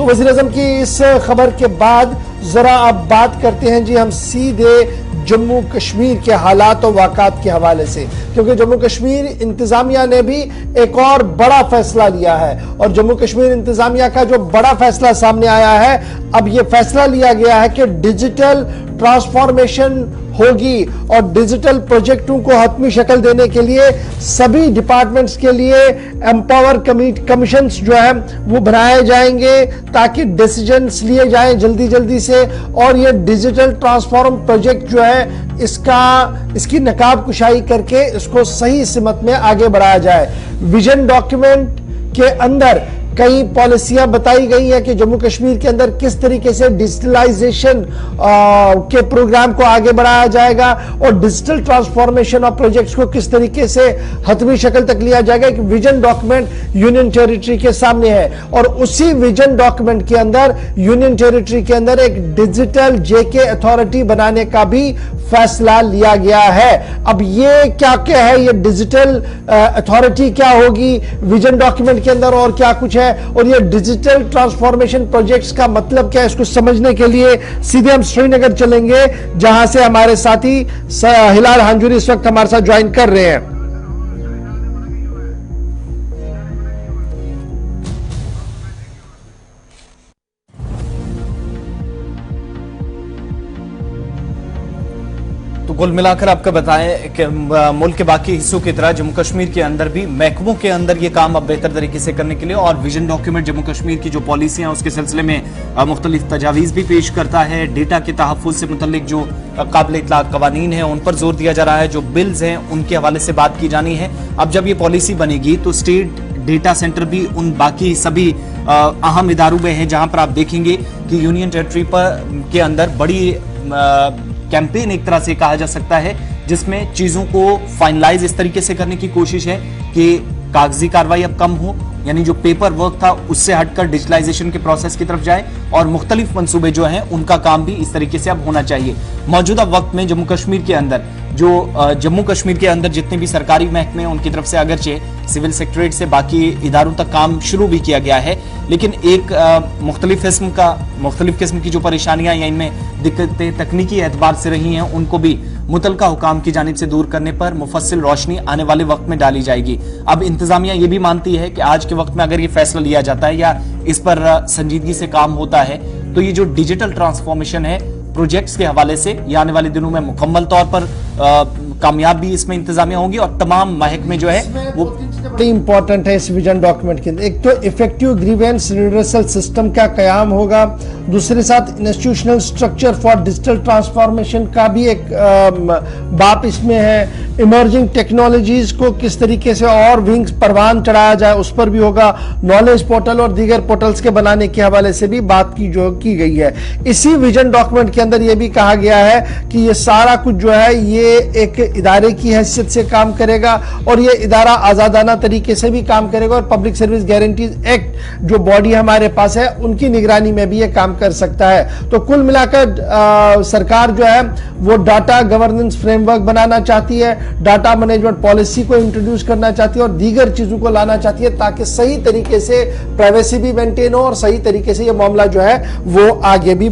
तो वज़ीर आज़म की इस खबर के बाद जरा अब बात करते हैं जी हम सीधे जम्मू कश्मीर के हालात और वाक़ात के हवाले से, क्योंकि जम्मू कश्मीर इंतजामिया ने भी एक और बड़ा फैसला लिया है। और जम्मू कश्मीर इंतजामिया का जो बड़ा फैसला सामने आया है, अब यह फैसला लिया गया है कि डिजिटल ट्रांसफॉर्मेशन होगी और डिजिटल प्रोजेक्टों को हतमी शक्ल देने के लिए सभी डिपार्टमेंट्स के लिए एम्पावर कमीशंस जो है वो बनाए जाएंगे ताकि डिसीजंस लिए जाएं जल्दी जल्दी से, और ये डिजिटल ट्रांसफॉर्म प्रोजेक्ट जो है इसकी नकाब कुशाई करके इसको सही सिमत में आगे बढ़ाया जाए। विजन डॉक्यूमेंट के अंदर कई पॉलिसियां बताई गई हैं कि जम्मू कश्मीर के अंदर किस तरीके से डिजिटलाइजेशन के प्रोग्राम को आगे बढ़ाया जाएगा और डिजिटल ट्रांसफॉर्मेशन ऑफ प्रोजेक्ट्स को किस तरीके से हतमी शक्ल तक लिया जाएगा। एक विजन डॉक्यूमेंट यूनियन टेरिटरी के सामने है और उसी विजन डॉक्यूमेंट के अंदर यूनियन टेरिटरी के अंदर एक डिजिटल जेके अथॉरिटी बनाने का भी फैसला लिया गया है। अब ये क्या क्या है, ये डिजिटल अथॉरिटी क्या होगी विजन डॉक्यूमेंट के अंदर और क्या कुछ है, और ये डिजिटल ट्रांसफॉर्मेशन प्रोजेक्ट्स का मतलब क्या है, इसको समझने के लिए सीधे हम श्रीनगर चलेंगे जहां से हमारे साथी हिलाल हांजुरी इस वक्त हमारे साथ ज्वाइन कर रहे हैं। तो कुल मिलाकर आपका बताएं कि मुल्क के बाकी हिस्सों की तरह जम्मू कश्मीर के अंदर भी महकमों के अंदर ये काम अब बेहतर तरीके से करने के लिए और विजन डॉक्यूमेंट जम्मू कश्मीर की जो पॉलिसियां हैं उसके सिलसिले में मुख्तलिफ तजावीज़ भी पेश करता है। डेटा के तहफ़्फ़ुज़ से मुतल्लिक जो काबिल इत्तला कवानीन है उन पर जोर दिया जा रहा है, जो बिल्स हैं उनके हवाले से बात की जानी है। अब जब ये पॉलिसी बनेगी तो स्टेट डेटा सेंटर भी उन बाकी सभी अहम इदारों में है जहां पर आप देखेंगे कि यूनियन टेरिटरी पर के अंदर बड़ी कैंपेन एक तरह से कहा जा सकता है जिसमें चीजों को फाइनलाइज इस तरीके से करने की कोशिश है कि कागजी कार्रवाई अब कम हो, यानी जो पेपर वर्क था उससे हटकर डिजिटलाइजेशन के प्रोसेस की तरफ जाए और मुख्तलिफ मंसूबे जो हैं उनका काम भी इस तरीके से अब होना चाहिए। मौजूदा वक्त में जम्मू कश्मीर के अंदर जम्मू कश्मीर के अंदर जितने भी सरकारी महकमे हैं उनकी तरफ से अगरचे सिविल सेक्रेटरीट से बाकी इदारों तक काम शुरू भी किया गया है, लेकिन एक मुख्तलिफ किस्म की जो परेशानियां या इनमें दिक्कतें तकनीकी एतबार से रही हैं उनको भी मुतलका हुकाम की जानिब से दूर करने पर मुफस्सिल रोशनी आने वाले वक्त में डाली जाएगी। अब इंतजामिया ये भी मानती है कि आज के वक्त में अगर ये फैसला लिया जाता है या इस पर संजीदगी से काम होता है तो ये जो डिजिटल ट्रांसफॉर्मेशन है प्रोजेक्ट्स के हवाले से ये आने वाले दिनों में मुकम्मल तौर पर कामयाब भी इसमें इंतजामिया होंगी और तमाम महकमे जो है वो इंपॉर्टेंट है इस विजन डॉक्यूमेंट के अंदर। एक तो इफेक्टिव ग्रीवेंस रिड्रेसल सिस्टम का कयाम होगा, दूसरे साथ institutional structure for digital transformation का भी एक बाप इसमें है। इमर्जिंग टेक्नोलॉजीज को किस तरीके से और विंग्स परवान चढ़ाया जाए उस पर भी होगा। नॉलेज पोर्टल और दीगर पोर्टल्स के बनाने के हवाले से भी बात की गई है। इसी विजन डॉक्यूमेंट के अंदर यह भी कहा गया है कि ये सारा कुछ जो है ये एक इदारे की हैसियत से काम करेगा और ये इदारा आजादाना तरीके से भी काम करेगा और पब्लिक सर्विस गारंटीज एक्ट जो बॉडी हमारे पास है उनकी निगरानी में भी ये काम कर सकता है। तो कुल मिलाकर सरकार जो है वो डाटा गवर्नेंस फ्रेमवर्क बनाना चाहती है, डाटा मैनेजमेंट पॉलिसी को इंट्रोड्यूस करना चाहती है और दीगर चीजों को लाना चाहती है ताकि सही तरीके से प्राइवेसी भी मेंटेन हो और सही तरीके से ये मामला जो है वो आगे भी